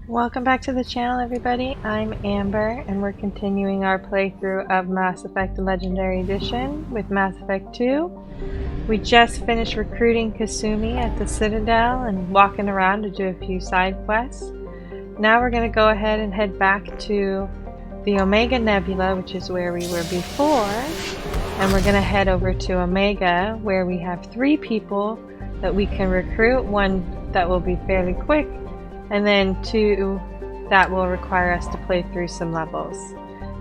Welcome back to the channel, everybody. I'm Amber, and we're continuing our playthrough of Mass Effect Legendary Edition with Mass Effect 2. We just finished recruiting Kasumi at the Citadel and walking around to do a few side quests. Now we're going to go ahead and head back to the Omega Nebula, which is where we were before, and we're going to head over to Omega, where we have 3 people that we can recruit. One that will be fairly quick, and then 2 that will require us to play through some levels.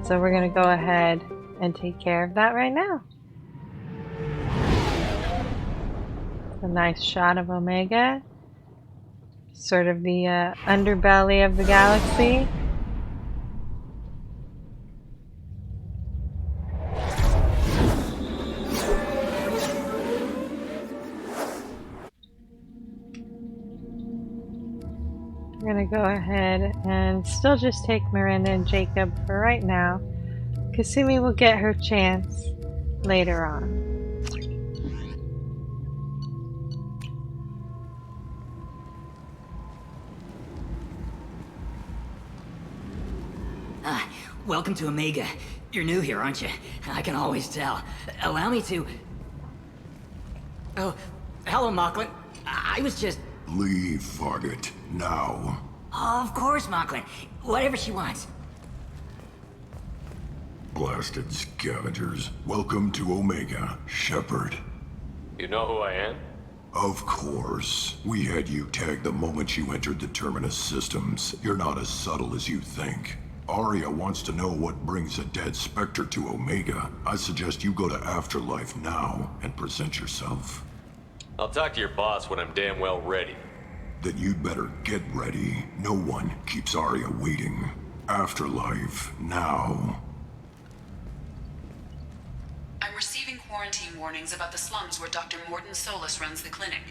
So we're going to go ahead and take care of that right now. A nice shot of Omega. Sort of the underbelly of the galaxy. We're going to go ahead and still just take Miranda and Jacob for right now. Kasumi will get her chance later on. Welcome to Omega. You're new here, aren't you? I can always tell. Allow me to... Oh, hello, Mocklin. I was just... Leave, Fargate, now. Oh, of course, Mocklin. Whatever she wants. Blasted scavengers. Welcome to Omega, Shepard. You know who I am? Of course. We had you tagged the moment you entered the Terminus systems. You're not as subtle as you think. Aria wants to know what brings a dead Spectre to Omega. I suggest you go to Afterlife now and present yourself. I'll talk to your boss when I'm damn well ready. Then you'd better get ready. No one keeps Aria waiting. Afterlife now. I'm receiving quarantine warnings about the slums where Dr. Morton Solus runs the clinic.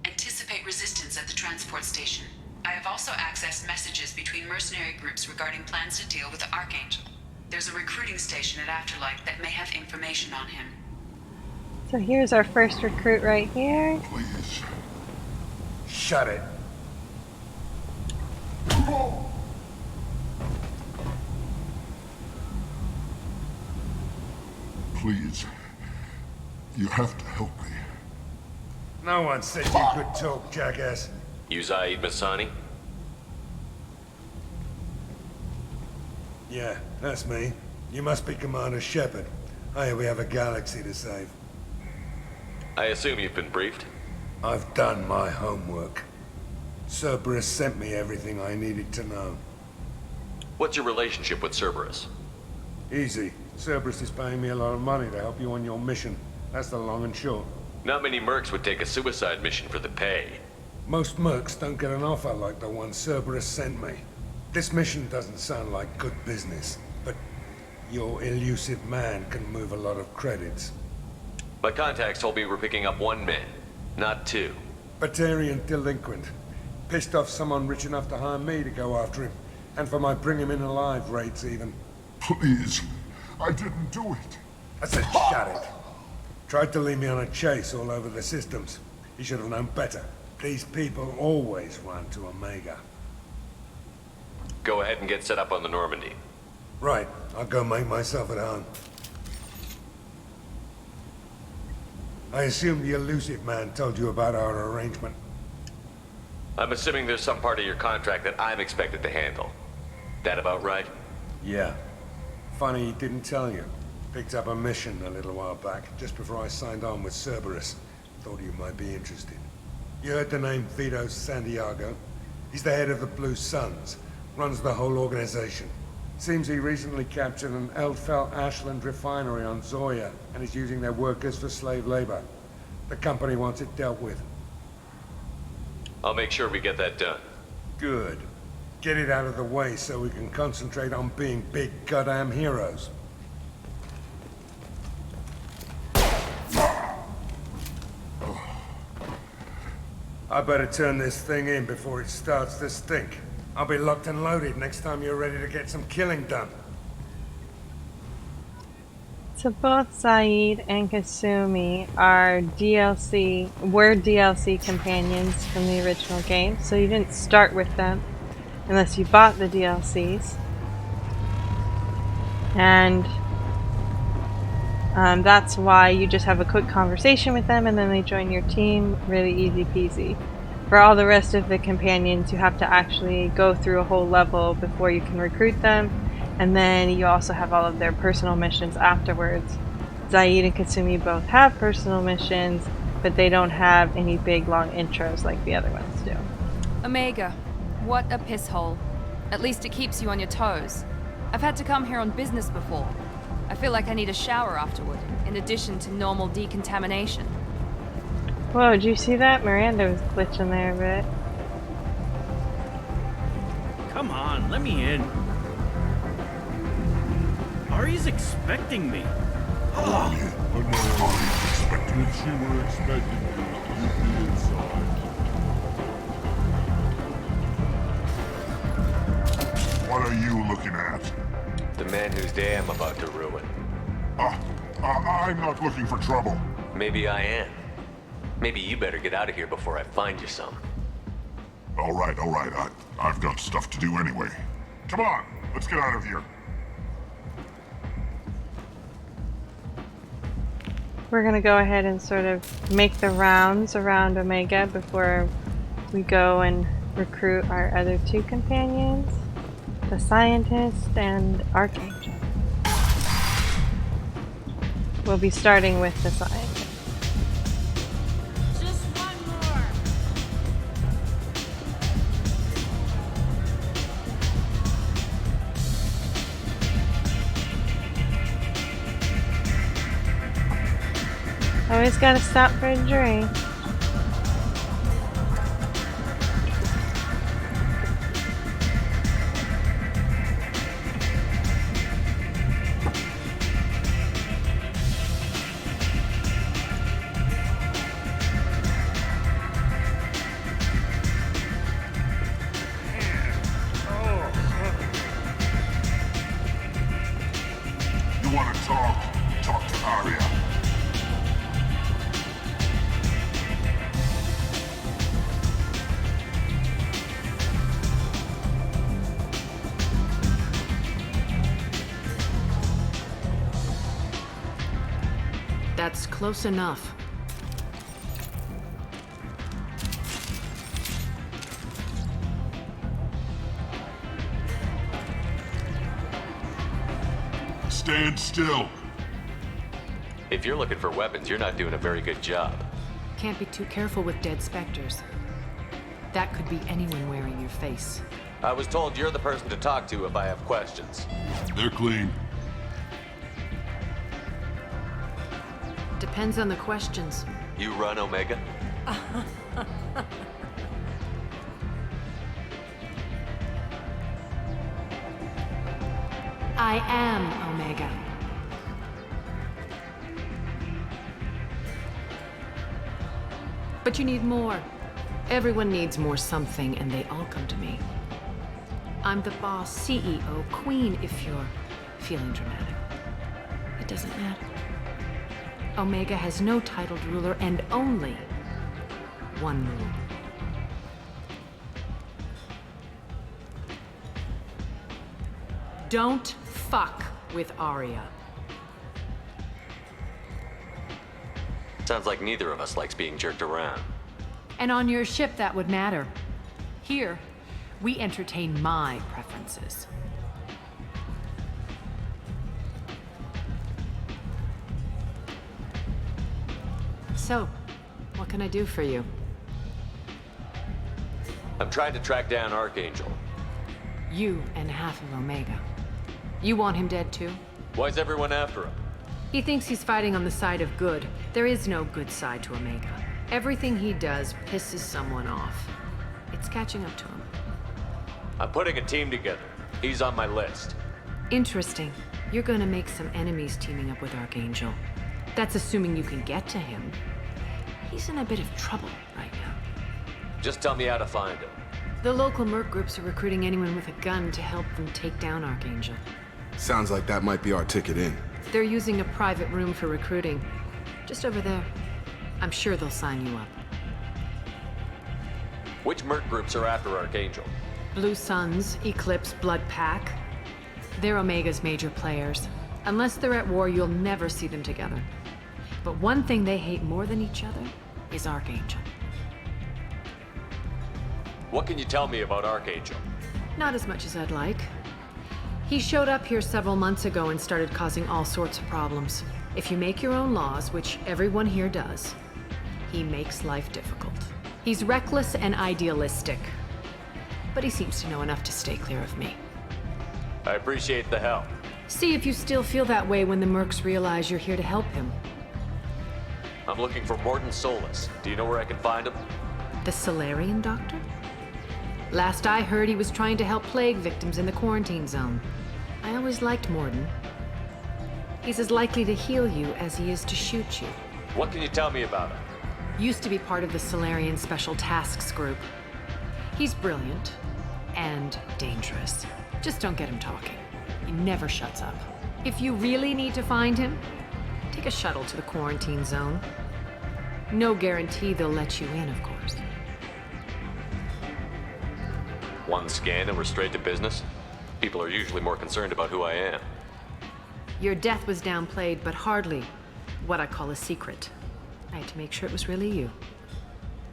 Anticipate resistance at the transport station. I have also accessed messages between mercenary groups regarding plans to deal with the Archangel. There's a recruiting station at Afterlife that may have information on him. So here's our first recruit right here. Please. Shut it. Please. You have to help me. No one said you could talk, jackass. You Zaeed Masani? Yeah, that's me. You must be Commander Shepard. Hey, we have a galaxy to save. I assume you've been briefed? I've done my homework. Cerberus sent me everything I needed to know. What's your relationship with Cerberus? Easy. Cerberus is paying me a lot of money to help you on your mission. That's the long and short. Not many mercs would take a suicide mission for the pay. Most mercs don't get an offer like the one Cerberus sent me. This mission doesn't sound like good business, but your elusive man can move a lot of credits. My contacts told me we're picking up 1 man, not 2. Batarian delinquent. Pissed off someone rich enough to hire me to go after him. And for my bring him in alive rates even. Please. I didn't do it. I said shut it. Tried to lead me on a chase all over the systems. He should have known better. These people always run to Omega. Go ahead and get set up on the Normandy. Right, I'll go make myself at home. I assume the elusive man told you about our arrangement. I'm assuming there's some part of your contract that I'm expected to handle. That about right? Yeah. Funny he didn't tell you. Picked up a mission a little while back, just before I signed on with Cerberus. Thought you might be interested. You heard the name Vito Santiago? He's the head of the Blue Suns. Runs the whole organization. Seems he recently captured an Eldfell Ashland refinery on Zoya and is using their workers for slave labor. The company wants it dealt with. I'll make sure we get that done. Good. Get it out of the way so we can concentrate on being big goddamn heroes. I better turn this thing in before it starts to stink. I'll be locked and loaded next time you're ready to get some killing done. So both Zaeed and Kasumi are were DLC companions from the original game, so you didn't start with them. unless you bought the DLCs. And that's why you just have a quick conversation with them and then they join your team. Really easy peasy. For all the rest of the companions, you have to actually go through a whole level before you can recruit them, and then you also have all of their personal missions afterwards. Zaeed and Kasumi both have personal missions, but they don't have any big long intros like the other ones do. Omega, what a piss hole. At least it keeps you on your toes. I've had to come here on business before. I feel like I need a shower afterward, in addition to normal decontamination. Whoa, did you see that? Miranda was glitching there a bit. Come on, let me in. Ari's expecting me. Aria, I know Aria's expecting if she were expecting you, you'd be inside. What are you looking at? The man whose day I'm about to ruin. I'm not looking for trouble. Maybe I am. Maybe you better get out of here before I find you some. All right. I've got stuff to do anyway. Come on, let's get out of here. We're gonna go ahead and sort of make the rounds around Omega before we go and recruit our other two companions, the Scientist and Archangel. We'll be starting with the Scientist. Always gotta stop for a drink. You want to talk? Talk to Aria. That's close enough. Stand still. If you're looking for weapons, you're not doing a very good job. Can't be too careful with dead specters. That could be anyone wearing your face. I was told you're the person to talk to if I have questions. They're clean. Depends on the questions. You run, Omega? I am Omega. But you need more. Everyone needs more something, and they all come to me. I'm the boss, CEO, queen, if you're feeling dramatic. It doesn't matter. Omega has no titled ruler and only one rule. Don't fuck with Aria. Sounds like neither of us likes being jerked around. And on your ship, that would matter. Here, we entertain my preferences. So, what can I do for you? I'm trying to track down Archangel. You and half of Omega. You want him dead too? Why's everyone after him? He thinks he's fighting on the side of good. There is no good side to Omega. Everything he does pisses someone off. It's catching up to him. I'm putting a team together. He's on my list. Interesting. You're gonna make some enemies teaming up with Archangel. That's assuming you can get to him. He's in a bit of trouble right now. Just tell me how to find him. The local merc groups are recruiting anyone with a gun to help them take down Archangel. Sounds like that might be our ticket in. They're using a private room for recruiting. Just over there. I'm sure they'll sign you up. Which merc groups are after Archangel? Blue Suns, Eclipse, Blood Pack. They're Omega's major players. Unless they're at war, you'll never see them together. But one thing they hate more than each other is Archangel. What can you tell me about Archangel? Not as much as I'd like. He showed up here several months ago and started causing all sorts of problems. If you make your own laws, which everyone here does, he makes life difficult. He's reckless and idealistic. But he seems to know enough to stay clear of me. I appreciate the help. See if you still feel that way when the mercs realize you're here to help him. I'm looking for Morden Solus. Do you know where I can find him? The Solarian doctor? Last I heard, he was trying to help plague victims in the quarantine zone. I always liked Morden. He's as likely to heal you as he is to shoot you. What can you tell me about him? Used to be part of the Solarian Special Tasks Group. He's brilliant and dangerous. Just don't get him talking. He never shuts up. If you really need to find him, take a shuttle to the quarantine zone. No guarantee they'll let you in, of course. One scan and we're straight to business? People are usually more concerned about who I am. Your death was downplayed, but hardly what I call a secret. I had to make sure it was really you.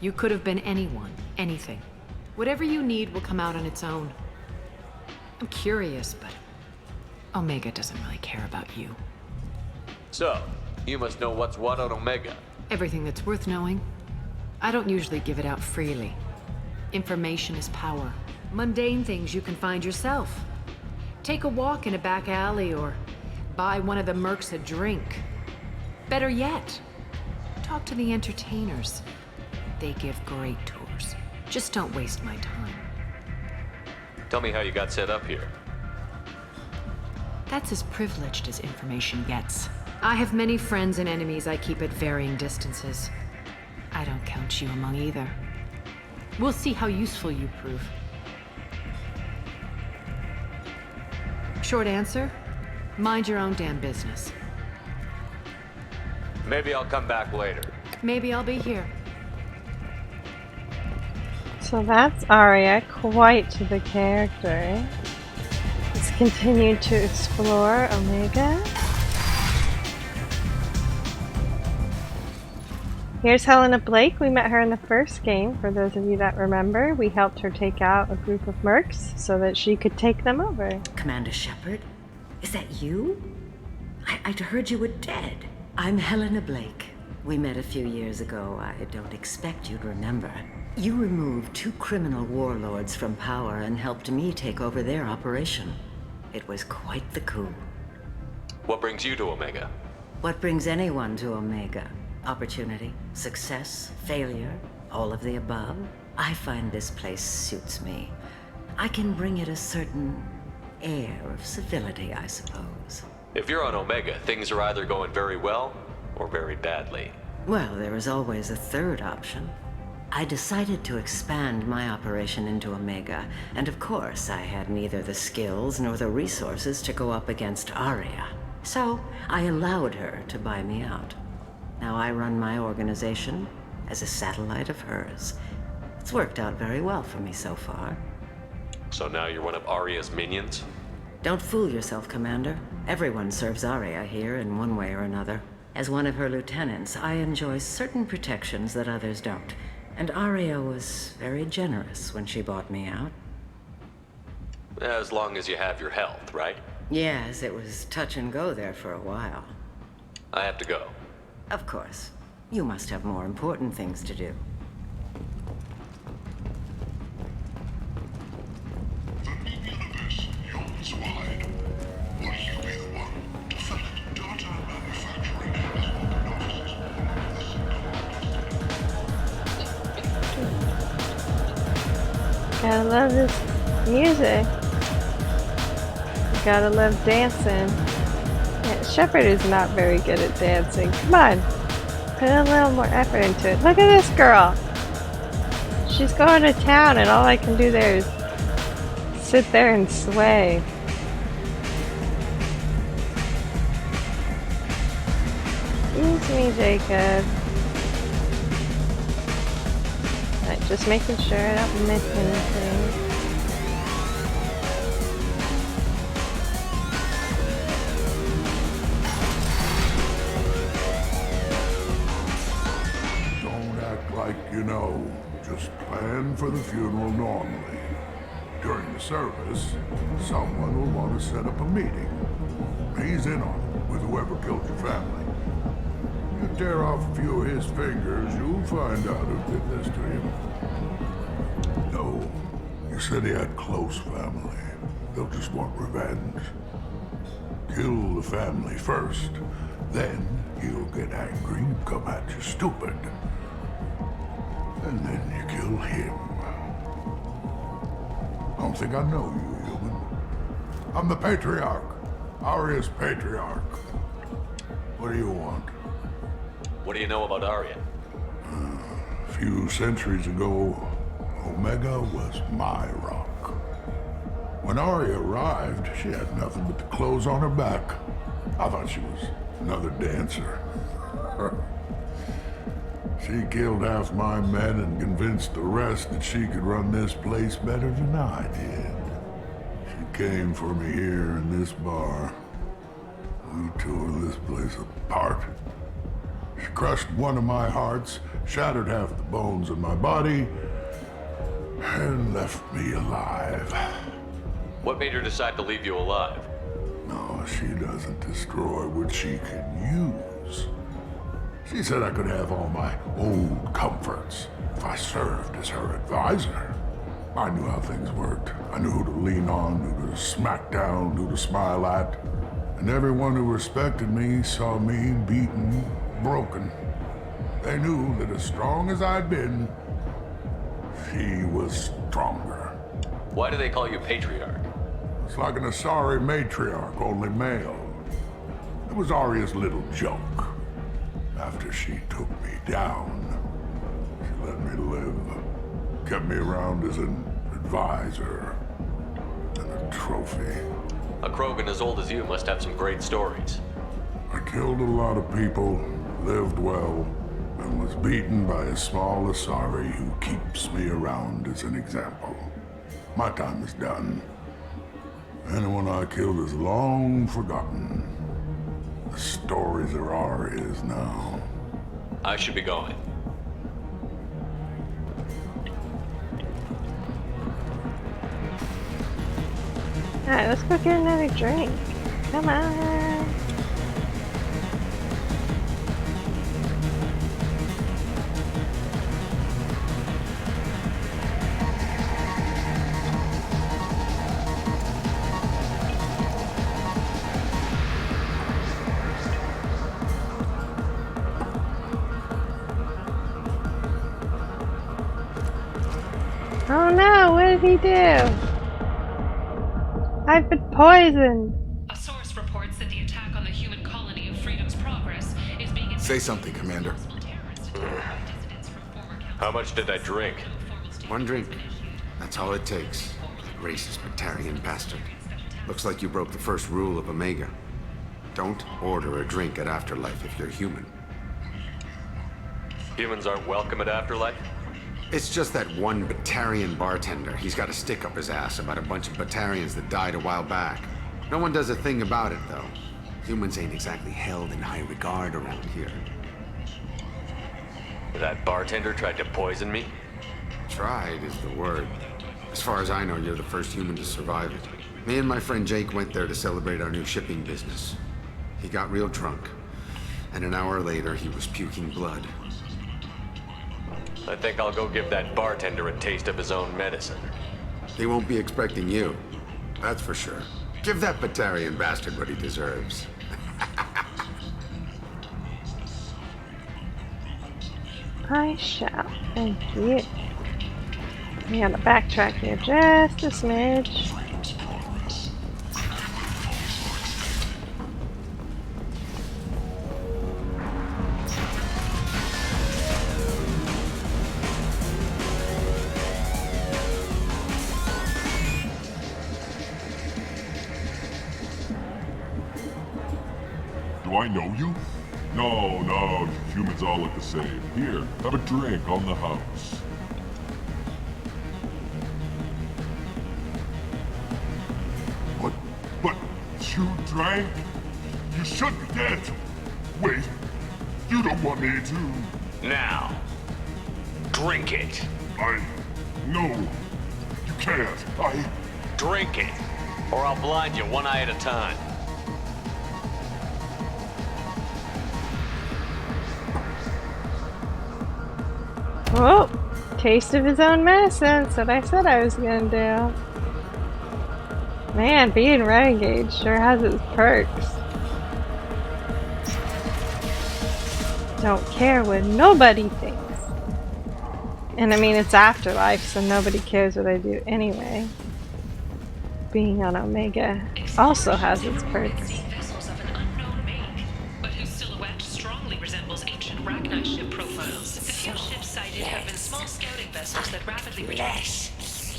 You could have been anyone, anything. Whatever you need will come out on its own. I'm curious, but Omega doesn't really care about you. So, you must know what's what on Omega. Everything that's worth knowing. I don't usually give it out freely. Information is power. Mundane things you can find yourself. Take a walk in a back alley or buy one of the mercs a drink. Better yet, talk to the entertainers. They give great tours. Just don't waste my time. Tell me how you got set up here. That's as privileged as information gets. I have many friends and enemies I keep at varying distances. I don't count you among either. We'll see how useful you prove. Short answer, mind your own damn business. Maybe I'll come back later. Maybe I'll be here. So that's Arya, quite the character. Let's continue to explore Omega. Here's Helena Blake. We met her in the first game, for those of you that remember. We helped her take out a group of mercs so that she could take them over. Commander Shepard? Is that you? I'd heard you were dead. I'm Helena Blake. We met a few years ago. I don't expect you'd remember. You removed 2 criminal warlords from power and helped me take over their operation. It was quite the coup. What brings you to Omega? What brings anyone to Omega? Opportunity, success, failure, all of the above. I find this place suits me. I can bring it a certain air of civility, I suppose. If you're on Omega, things are either going very well or very badly. Well, there is always a third option. I decided to expand my operation into Omega, and of course I had neither the skills nor the resources to go up against Arya. So I allowed her to buy me out. Now I run my organization as a satellite of hers. It's worked out very well for me so far. So now you're one of Arya's minions? Don't fool yourself, Commander. Everyone serves Arya here in one way or another. As one of her lieutenants, I enjoy certain protections that others don't. And Arya was very generous when she bought me out. As long as you have your health, right? Yes, it was touch and go there for a while. I have to go. Of course. You must have more important things to do. The universe yawns wide. Will you be the one to fill it? Data manufacturing is Gotta love this music. Gotta love dancing. Yeah, Shepard is not very good at dancing. Come on. Put a little more effort into it. Look at this girl. She's going to town and all I can do there is sit there and sway. Excuse me, Jacob. Right, just making sure I don't miss anything. Just plan for the funeral normally. During the service, someone will want to set up a meeting. He's in on it with whoever killed your family. You tear off a few of his fingers, you'll find out who did this to him. No, you said he had close family. They'll just want revenge. Kill the family first, then he'll get angry and come at you stupid. And then you kill him. I don't think I know you, human. I'm the Patriarch. Aria's Patriarch. What do you want? What do you know about Aria? A few centuries ago, Omega was my rock. When Aria arrived, she had nothing but the clothes on her back. I thought she was another dancer. She killed half my men and convinced the rest that she could run this place better than I did. She came for me here in this bar. We tore this place apart. She crushed one of my hearts, shattered half the bones in my body, and left me alive. What made her decide to leave you alive? No, she doesn't destroy what she can use. She said I could have all my old comforts if I served as her advisor. I knew how things worked. I knew who to lean on, who to smack down, who to smile at. And everyone who respected me saw me beaten, broken. They knew that as strong as I'd been, she was stronger. Why do they call you Patriarch? It's like an Asari matriarch, only male. It was Aria's little joke. After she took me down, she let me live. Kept me around as an advisor and a trophy. A Krogan as old as you must have some great stories. I killed a lot of people, lived well, and was beaten by a small Asari who keeps me around as an example. My time is done. Anyone I killed is long forgotten. The stories are Aria's now. I should be going. Alright, let's go get another drink. Come on. Oh no, what did he do? I've been poisoned. A source reports that the attack on the human colony of Freedom's Progress is being... Say something, Commander. How much did I drink? One drink. That's all it takes. Racist Batarian bastard. Looks like you broke the first rule of Omega. Don't order a drink at Afterlife if you're human. Humans aren't welcome at Afterlife? It's just that one Batarian bartender. He's got a stick up his ass about a bunch of Batarians that died a while back. No one does a thing about it, though. Humans ain't exactly held in high regard around here. That bartender tried to poison me? Tried is the word. As far as I know, you're the first human to survive it. Me and my friend Jake went there to celebrate our new shipping business. He got real drunk, and an hour later he was puking blood. I think I'll go give that bartender a taste of his own medicine. He won't be expecting you. That's for sure. Give that Batarian bastard what he deserves. I shall. Thank you. We gotta backtrack here just a smidge. Do I know you? No, humans all look the same. Here, have a drink on the house. But you drank? You should be dead. Wait, you don't want me to. Now, drink it. No. You can't. Drink it, or I'll blind you one eye at a time. Oh, taste of his own medicine. That's what I said I was gonna do. Man, being Renegade sure has its perks. Don't care what nobody thinks. And I mean, it's Afterlife, so nobody cares what I do anyway. Being on Omega also has its perks. Vessels of an unknown make, but whose silhouette strongly resembles ancient Ragnar ship profiles. The few ships sighted have been small scouting vessels that rapidly retreat.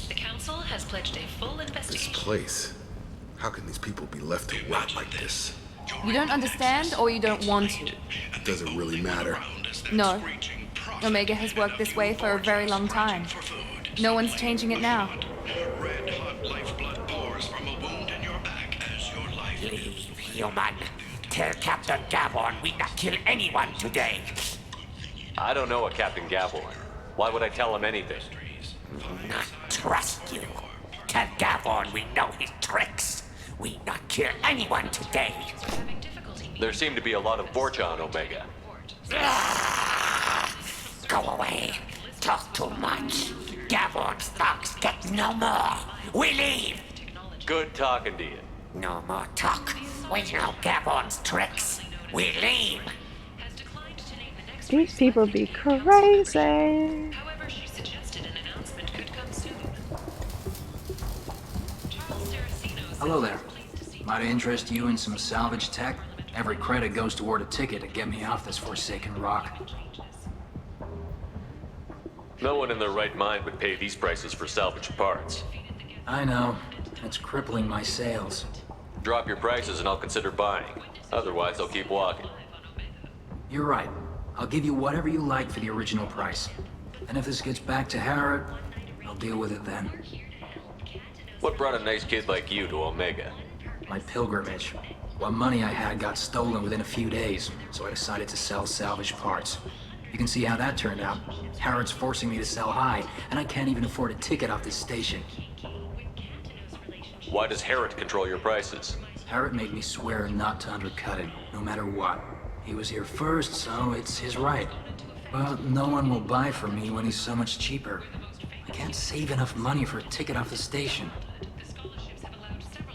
The Council has pledged a full investigation. This place. How can these people be left to rot like this? You don't understand, or you don't want to? It doesn't really matter. No. Omega has worked this way for a very long time. No one's changing it now. Leave, human. Tell Captain Gaborn we not kill anyone today. I don't know a Captain Gaborn. Why would I tell him anything? Not trust you. Tell Gaborn we know his tricks. We not kill anyone today. There seem to be a lot of Vorcha on Omega. Go away. Talk too much. Gaborn's thugs get no more. We leave. Good talking to you. No more talk. We know Gaborn's tricks. We leave. These people be crazy. However, she suggested an announcement could come soon. Hello there. Might I interest you in some salvage tech? Every credit goes toward a ticket to get me off this forsaken rock. No one in their right mind would pay these prices for salvaged parts. I know. It's crippling my sales. Drop your prices and I'll consider buying. Otherwise, I'll keep walking. You're right. I'll give you whatever you like for the original price. And if this gets back to Harrod, I'll deal with it then. What brought a nice kid like you to Omega? My pilgrimage. What money I had got stolen within a few days, so I decided to sell salvaged parts. You can see how that turned out. Harrod's forcing me to sell high, and I can't even afford a ticket off this station. Why does Harrod control your prices? Harrod made me swear not to undercut it, no matter what. He was here first, so it's his right. But no one will buy from me when he's so much cheaper. I can't save enough money for a ticket off the station.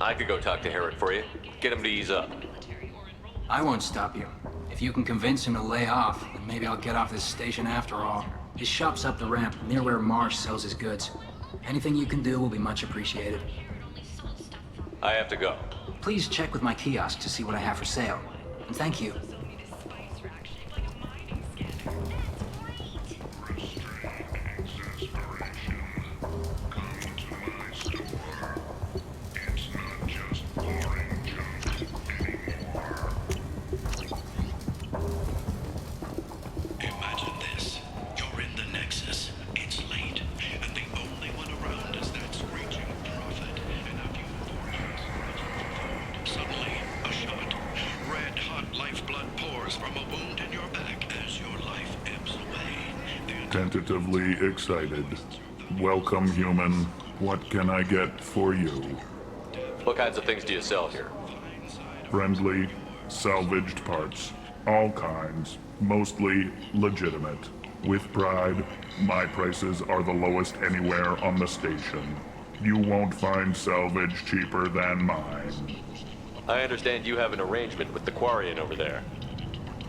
I could go talk to Harrod for you. Get him to ease up. I won't stop you. If you can convince him to lay off, then maybe I'll get off this station after all. His shop's up the ramp, near where Marsh sells his goods. Anything you can do will be much appreciated. I have to go. Please check with my kiosk to see what I have for sale. And thank you. Tentatively excited. Welcome, human. What can I get for you? What kinds of things do you sell here? Friendly, salvaged parts. All kinds. Mostly legitimate. With pride, my prices are the lowest anywhere on the station. You won't find salvage cheaper than mine. I understand you have an arrangement with the Quarian over there.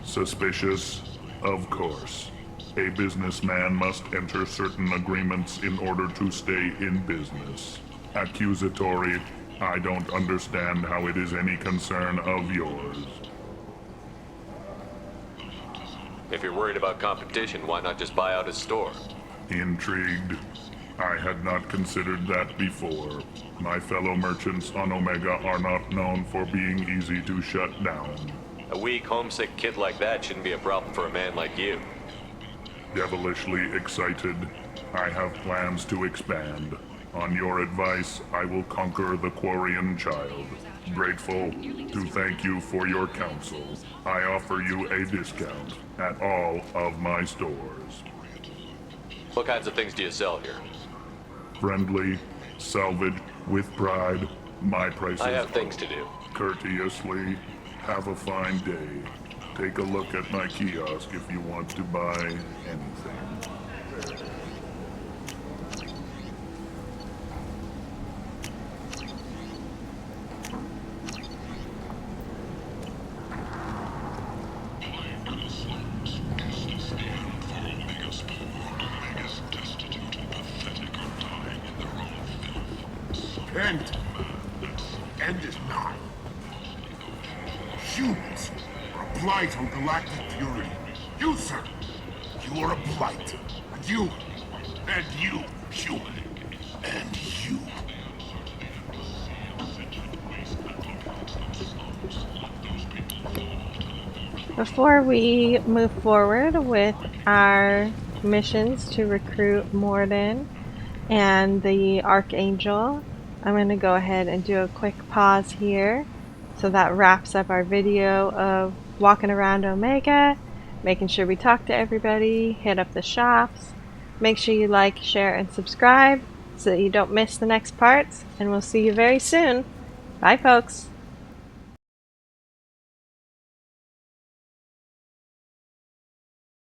Suspicious? Of course. A businessman must enter certain agreements in order to stay in business. Accusatory, I don't understand how it is any concern of yours. If you're worried about competition, why not just buy out his store? Intrigued? I had not considered that before. My fellow merchants on Omega are not known for being easy to shut down. A weak, homesick kid like that shouldn't be a problem for a man like you. Devilishly excited. I have plans to expand. On your advice, I will conquer the Quarian child. Grateful to thank you for your counsel. I offer you a discount at all of my stores. What kinds of things do you sell here? Friendly, salvage, with pride. My prices I have things to do. Courteously. Have a fine day. Take a look at my kiosk if you want to buy anything. End is not. Humans are a blight on galactic purity. You, sir, you are a blight. And you, human, and you. Before we move forward with our missions to recruit Morden and the Archangel, I'm going to go ahead and do a quick pause here. So that wraps up our video of walking around Omega, making sure we talk to everybody, hit up the shops. Make sure you like, share, and subscribe so that you don't miss the next parts. And we'll see you very soon. Bye, folks.